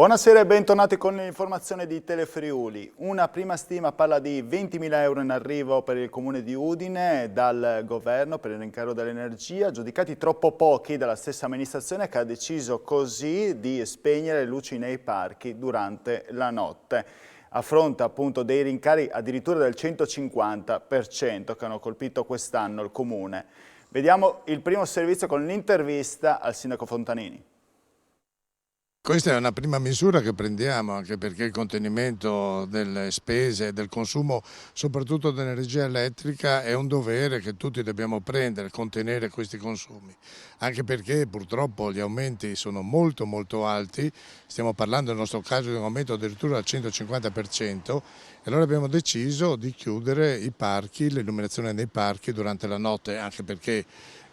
Buonasera e bentornati con l'informazione di Telefriuli. Una prima stima parla di 20.000 euro in arrivo per il comune di Udine dal governo per il rincaro dell'energia, giudicati troppo pochi dalla stessa amministrazione che ha deciso così di spegnere le luci nei parchi durante la notte. A fronte appunto dei rincari addirittura del 150% che hanno colpito quest'anno il comune. Vediamo il primo servizio con l'intervista al sindaco Fontanini. Questa è una prima misura che prendiamo, anche perché il contenimento delle spese e del consumo, soprattutto dell'energia elettrica, è un dovere che tutti dobbiamo prendere, contenere questi consumi. Anche perché purtroppo gli aumenti sono molto alti, stiamo parlando nel nostro caso di un aumento addirittura al 150%, e allora abbiamo deciso di chiudere i parchi, l'illuminazione dei parchi durante la notte, anche perché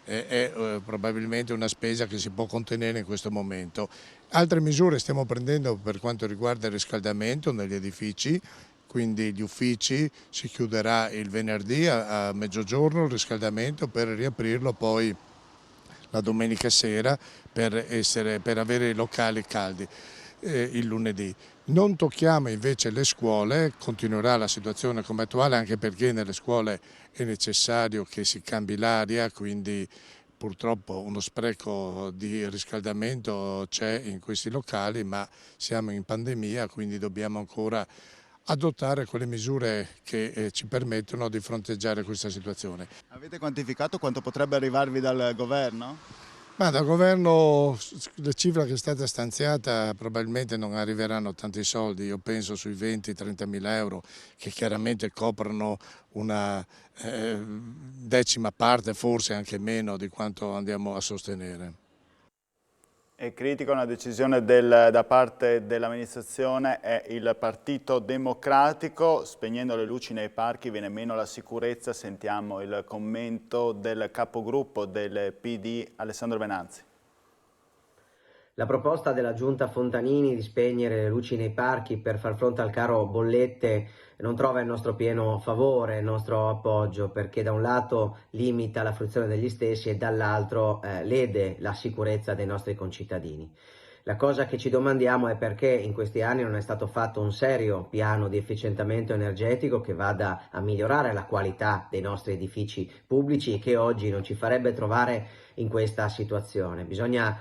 è probabilmente una spesa che si può contenere in questo momento. Altre misure stiamo prendendo per quanto riguarda il riscaldamento negli edifici, quindi gli uffici si chiuderà il venerdì a mezzogiorno il riscaldamento per riaprirlo poi la domenica sera per avere i locali caldi il lunedì. Non tocchiamo invece le scuole, continuerà la situazione come attuale anche perché nelle scuole è necessario che si cambi l'aria, quindi purtroppo uno spreco di riscaldamento c'è in questi locali, ma siamo in pandemia, quindi dobbiamo ancora adottare quelle misure che ci permettono di fronteggiare questa situazione. Avete quantificato quanto potrebbe arrivarvi dal governo? Ma dal governo la cifra che è stata stanziata probabilmente non arriveranno tanti soldi, io penso sui 20-30 mila euro che chiaramente coprono una decima parte, forse anche meno di quanto andiamo a sostenere. È critica una decisione da parte dell'amministrazione e il Partito Democratico, spegnendo le luci nei parchi viene meno la sicurezza. Sentiamo il commento del capogruppo del PD Alessandro Venanzi. La proposta della Giunta Fontanini di spegnere le luci nei parchi per far fronte al caro bollette non trova il nostro pieno favore, il nostro appoggio, perché da un lato limita la fruizione degli stessi e dall'altro lede la sicurezza dei nostri concittadini. La cosa che ci domandiamo è perché in questi anni non è stato fatto un serio piano di efficientamento energetico che vada a migliorare la qualità dei nostri edifici pubblici e che oggi non ci farebbe trovare in questa situazione. Bisogna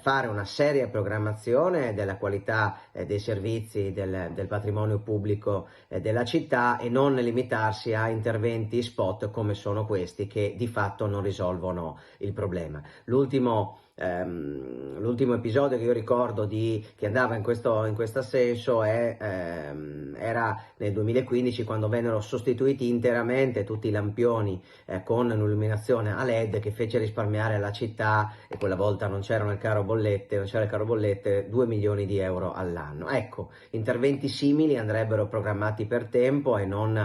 fare una seria programmazione della qualità dei servizi del patrimonio pubblico della città e non limitarsi a interventi spot come sono questi che di fatto non risolvono il problema. L'ultimo episodio che io ricordo che andava in questo senso era nel 2015, quando vennero sostituiti interamente tutti i lampioni con un'illuminazione a LED che fece risparmiare alla città, e quella volta non c'era il caro bollette, 2 milioni di euro all'anno. Ecco, interventi simili andrebbero programmati per tempo e non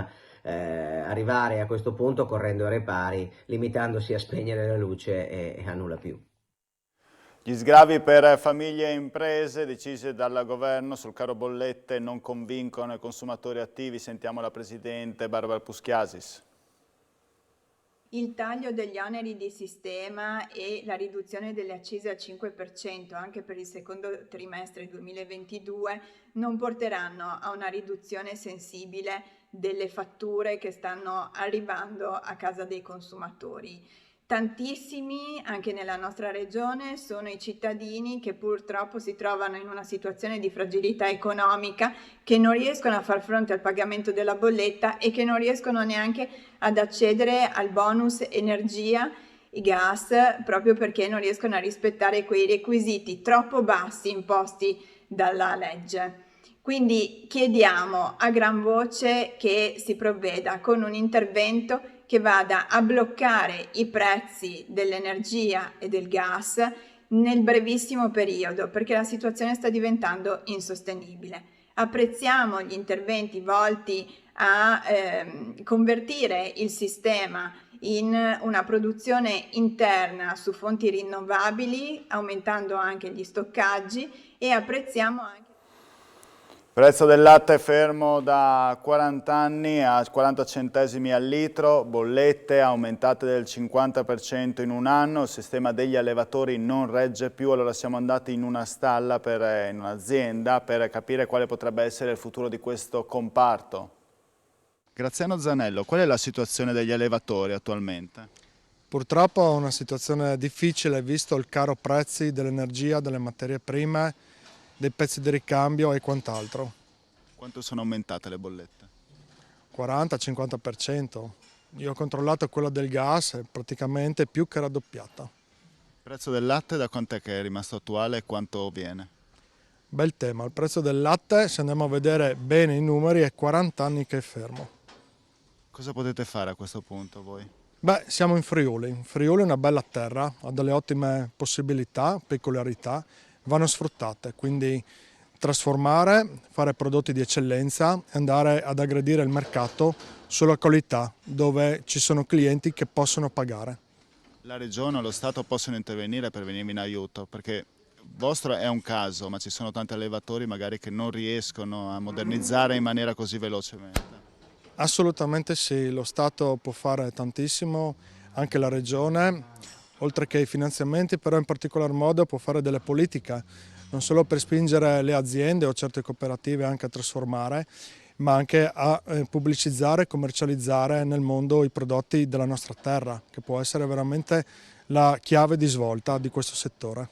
arrivare a questo punto correndo ai ripari, limitandosi a spegnere la luce e a nulla più. Gli sgravi per famiglie e imprese decisi dal governo sul caro bollette non convincono i consumatori attivi. Sentiamo la Presidente Barbara Puschiasis. Il taglio degli oneri di sistema e la riduzione delle accise al 5% anche per il secondo trimestre 2022 non porteranno a una riduzione sensibile delle fatture che stanno arrivando a casa dei consumatori. Tantissimi, anche nella nostra regione, sono i cittadini che purtroppo si trovano in una situazione di fragilità economica, che non riescono a far fronte al pagamento della bolletta e che non riescono neanche ad accedere al bonus energia e gas, proprio perché non riescono a rispettare quei requisiti troppo bassi imposti dalla legge. Quindi chiediamo a gran voce che si provveda con un intervento che vada a bloccare i prezzi dell'energia e del gas nel brevissimo periodo, perché la situazione sta diventando insostenibile. Apprezziamo gli interventi volti a convertire il sistema in una produzione interna su fonti rinnovabili, aumentando anche gli stoccaggi, e apprezziamo anche... Prezzo del latte fermo da 40 anni a 40 centesimi al litro, bollette aumentate del 50% in un anno, il sistema degli allevatori non regge più, allora siamo andati in una stalla, in un'azienda, per capire quale potrebbe essere il futuro di questo comparto. Graziano Zanello, qual è la situazione degli allevatori attualmente? Purtroppo è una situazione difficile visto il caro prezzi dell'energia, delle materie prime, dei pezzi di ricambio e quant'altro. Quanto sono aumentate le bollette? 40-50%. Io ho controllato quella del gas, è praticamente più che raddoppiata. Il prezzo del latte da quant'è che è rimasto attuale e quanto viene? Bel tema, il prezzo del latte, se andiamo a vedere bene i numeri, è 40 anni che è fermo. Cosa potete fare a questo punto voi? Beh, siamo in Friuli. Friuli è una bella terra, ha delle ottime possibilità, peculiarità, vanno sfruttate, quindi trasformare, fare prodotti di eccellenza e andare ad aggredire il mercato sulla qualità, dove ci sono clienti che possono pagare. La Regione o lo Stato possono intervenire per venirvi in aiuto, perché il vostro è un caso, ma ci sono tanti allevatori magari che non riescono a modernizzare in maniera così velocemente. Assolutamente sì, lo Stato può fare tantissimo, anche la Regione, oltre che i finanziamenti, però in particolar modo può fare delle politiche, non solo per spingere le aziende o certe cooperative anche a trasformare, ma anche a pubblicizzare e commercializzare nel mondo i prodotti della nostra terra, che può essere veramente la chiave di svolta di questo settore.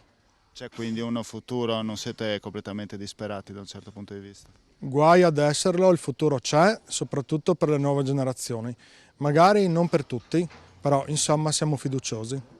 C'è quindi uno futuro, non siete completamente disperati da un certo punto di vista? Guai ad esserlo, il futuro c'è, soprattutto per le nuove generazioni. Magari non per tutti, però insomma siamo fiduciosi.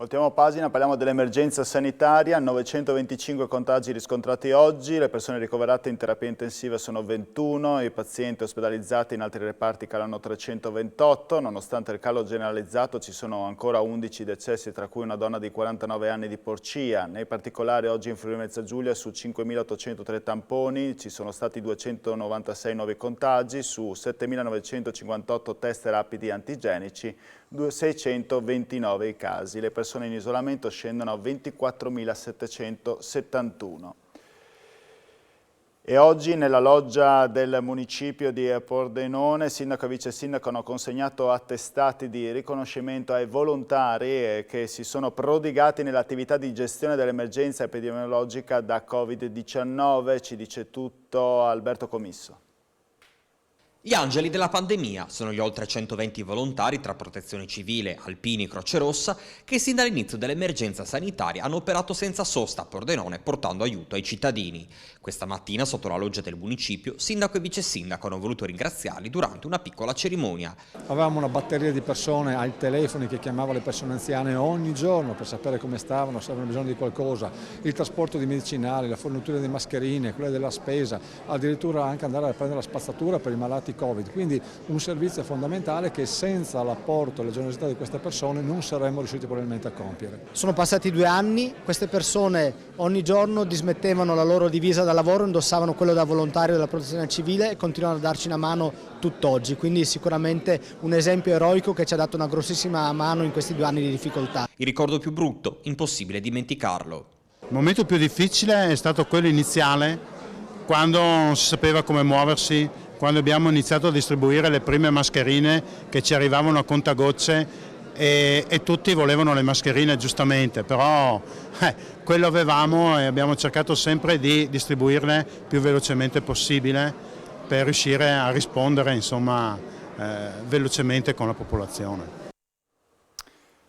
Voltiamo pagina, parliamo dell'emergenza sanitaria, 925 contagi riscontrati oggi, le persone ricoverate in terapia intensiva sono 21, i pazienti ospedalizzati in altri reparti calano 328, nonostante il calo generalizzato ci sono ancora 11 decessi, tra cui una donna di 49 anni di Porcia. Nei particolari oggi in Friuli Venezia Giulia su 5.803 tamponi ci sono stati 296 nuovi contagi, su 7.958 test rapidi antigenici, 629 i casi. Le persone in isolamento scendono a 24.771. E oggi nella loggia del municipio di Pordenone, sindaco e vice sindaco hanno consegnato attestati di riconoscimento ai volontari che si sono prodigati nell'attività di gestione dell'emergenza epidemiologica da Covid-19. Ci dice tutto Alberto Comisso. Gli angeli della pandemia sono gli oltre 120 volontari tra Protezione Civile, Alpini, Croce Rossa che sin dall'inizio dell'emergenza sanitaria hanno operato senza sosta a Pordenone portando aiuto ai cittadini. Questa mattina sotto la loggia del municipio, sindaco e vice sindaco hanno voluto ringraziarli durante una piccola cerimonia. Avevamo una batteria di persone ai telefoni che chiamavano le persone anziane ogni giorno per sapere come stavano, se avevano bisogno di qualcosa, il trasporto di medicinali, la fornitura di mascherine, quella della spesa, addirittura anche andare a prendere la spazzatura per i malati Covid, quindi un servizio fondamentale che senza l'apporto e la generosità di queste persone non saremmo riusciti probabilmente a compiere. Sono passati 2 anni, queste persone ogni giorno dismettevano la loro divisa da lavoro, indossavano quello da volontario della Protezione Civile e continuano a darci una mano tutt'oggi, quindi sicuramente un esempio eroico che ci ha dato una grossissima mano in questi 2 anni di difficoltà. Il ricordo più brutto, impossibile dimenticarlo. Il momento più difficile è stato quello iniziale, quando non si sapeva come muoversi, quando abbiamo iniziato a distribuire le prime mascherine che ci arrivavano a contagocce e tutti volevano le mascherine giustamente, però quello avevamo e abbiamo cercato sempre di distribuirle più velocemente possibile per riuscire a rispondere insomma, velocemente con la popolazione.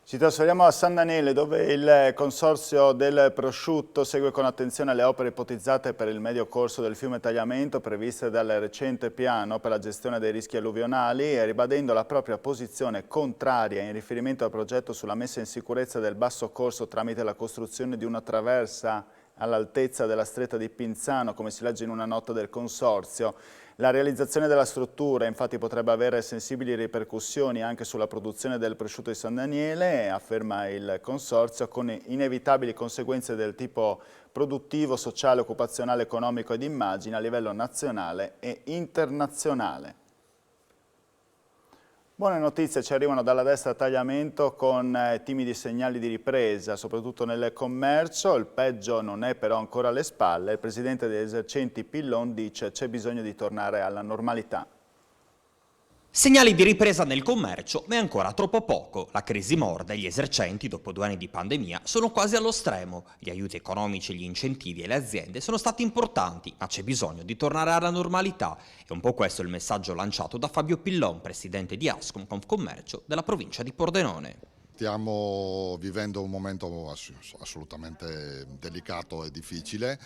Ci trasferiamo a San Daniele dove il consorzio del prosciutto segue con attenzione le opere ipotizzate per il medio corso del fiume Tagliamento previste dal recente piano per la gestione dei rischi alluvionali e ribadendo la propria posizione contraria in riferimento al progetto sulla messa in sicurezza del basso corso tramite la costruzione di una traversa all'altezza della stretta di Pinzano, come si legge in una nota del consorzio. La realizzazione della struttura infatti potrebbe avere sensibili ripercussioni anche sulla produzione del prosciutto di San Daniele, afferma il consorzio, con inevitabili conseguenze del tipo produttivo, sociale, occupazionale, economico e di immagine a livello nazionale e internazionale. Buone notizie ci arrivano dalla destra a tagliamento con timidi segnali di ripresa, soprattutto nel commercio. Il peggio non è però ancora alle spalle. Il presidente degli esercenti Pillon dice che c'è bisogno di tornare alla normalità. Segnali di ripresa nel commercio, ma è ancora troppo poco. La crisi morde, gli esercenti, dopo 2 anni di pandemia, sono quasi allo stremo. Gli aiuti economici, gli incentivi alle aziende sono stati importanti, ma c'è bisogno di tornare alla normalità. È un po' questo il messaggio lanciato da Fabio Pillon, presidente di Ascom Confcommercio della provincia di Pordenone. Stiamo vivendo un momento assolutamente delicato e difficile,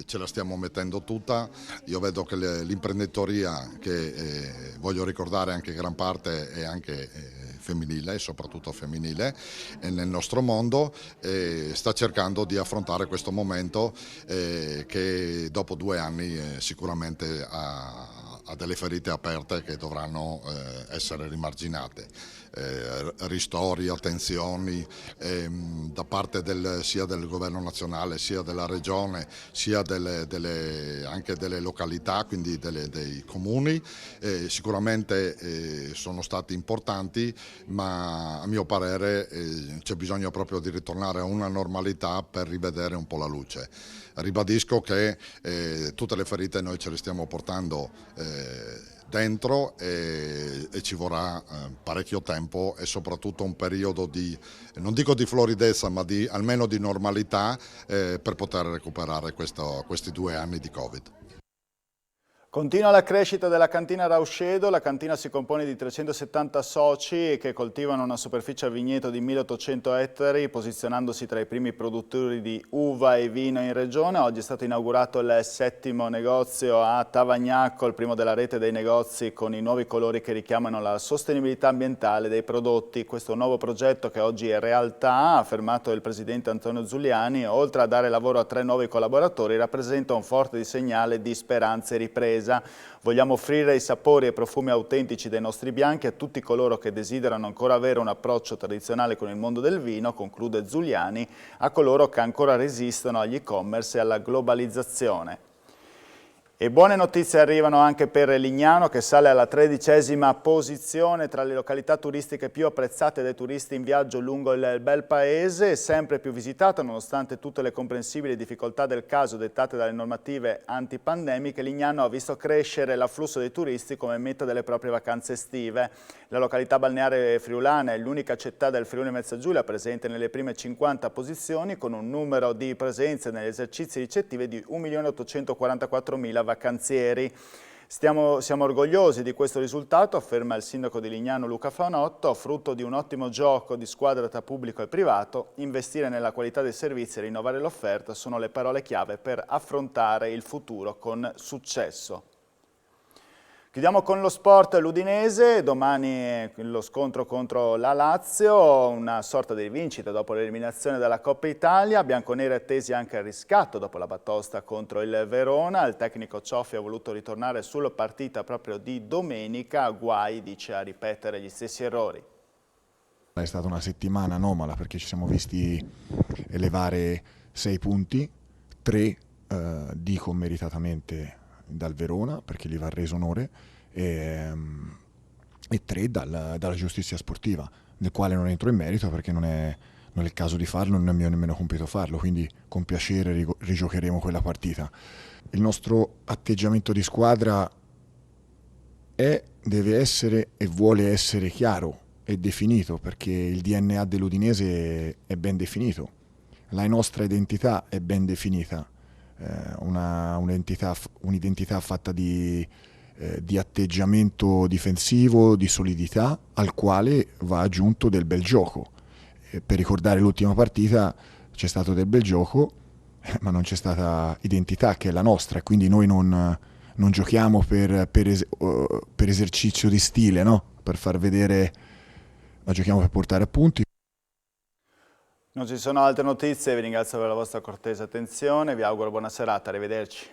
ce la stiamo mettendo tutta. Io vedo che l'imprenditoria, che voglio ricordare anche gran parte è anche femminile, soprattutto femminile, nel nostro mondo, sta cercando di affrontare questo momento che dopo 2 anni sicuramente ha delle ferite aperte che dovranno essere rimarginate. Ristori, attenzioni da parte sia del governo nazionale, sia della regione, sia anche delle località, quindi dei comuni, sicuramente sono stati importanti, ma a mio parere c'è bisogno proprio di ritornare a una normalità per rivedere un po' la luce. Ribadisco che tutte le ferite noi ce le stiamo portando dentro e ci vorrà parecchio tempo e soprattutto un periodo di, non dico di floridezza, ma almeno di normalità per poter recuperare questi 2 anni di Covid. Continua la crescita della cantina Rauscedo. La cantina si compone di 370 soci che coltivano una superficie a vigneto di 1800 ettari, posizionandosi tra i primi produttori di uva e vino in regione. Oggi è stato inaugurato il 7° negozio a Tavagnacco, il primo della rete dei negozi con i nuovi colori che richiamano la sostenibilità ambientale dei prodotti. Questo è un nuovo progetto che oggi è realtà, ha affermato il presidente Antonio Zuliani. Oltre a dare lavoro a 3 nuovi collaboratori, rappresenta un forte segnale di speranza e ripresa. Vogliamo offrire i sapori e i profumi autentici dei nostri bianchi a tutti coloro che desiderano ancora avere un approccio tradizionale con il mondo del vino, conclude Zuliani, a coloro che ancora resistono agli e-commerce e alla globalizzazione. E buone notizie arrivano anche per Lignano, che sale alla 13ª posizione tra le località turistiche più apprezzate dai turisti in viaggio lungo il bel paese, sempre più visitata nonostante tutte le comprensibili difficoltà del caso dettate dalle normative antipandemiche. Lignano ha visto crescere l'afflusso dei turisti come meta delle proprie vacanze estive. La località balneare friulana è l'unica città del Friuli Venezia Giulia presente nelle prime 50 posizioni, con un numero di presenze negli esercizi ricettivi di 1.844.000 vacanzieri. Siamo orgogliosi di questo risultato, afferma il sindaco di Lignano Luca Fanotto, frutto di un ottimo gioco di squadra tra pubblico e privato. Investire nella qualità dei servizi e rinnovare l'offerta sono le parole chiave per affrontare il futuro con successo. Chiudiamo con lo sport, l'Udinese, domani lo scontro contro la Lazio, una sorta di rivincita dopo l'eliminazione dalla Coppa Italia, bianconeri attesi anche al riscatto dopo la batosta contro il Verona. Il tecnico Cioffi ha voluto ritornare sulla partita proprio di domenica, guai, dice, a ripetere gli stessi errori. È stata una settimana anomala perché ci siamo visti elevare 6 punti, 3 dico meritatamente dal Verona perché gli va reso onore e 3 dalla giustizia sportiva, nel quale non entro in merito perché non è il caso di farlo, non è mio nemmeno compito farlo, quindi con piacere rigiocheremo quella partita. Il nostro atteggiamento di squadra deve essere e vuole essere chiaro e definito perché il DNA dell'Udinese è ben definito, la nostra identità è ben definita. Un'identità fatta di atteggiamento difensivo, di solidità, al quale va aggiunto del bel gioco. Per ricordare l'ultima partita c'è stato del bel gioco, ma non c'è stata identità che è la nostra, quindi noi non giochiamo per esercizio di stile, no? Per far vedere, ma giochiamo per portare a punti. Non ci sono altre notizie, vi ringrazio per la vostra cortese attenzione, vi auguro buona serata, arrivederci.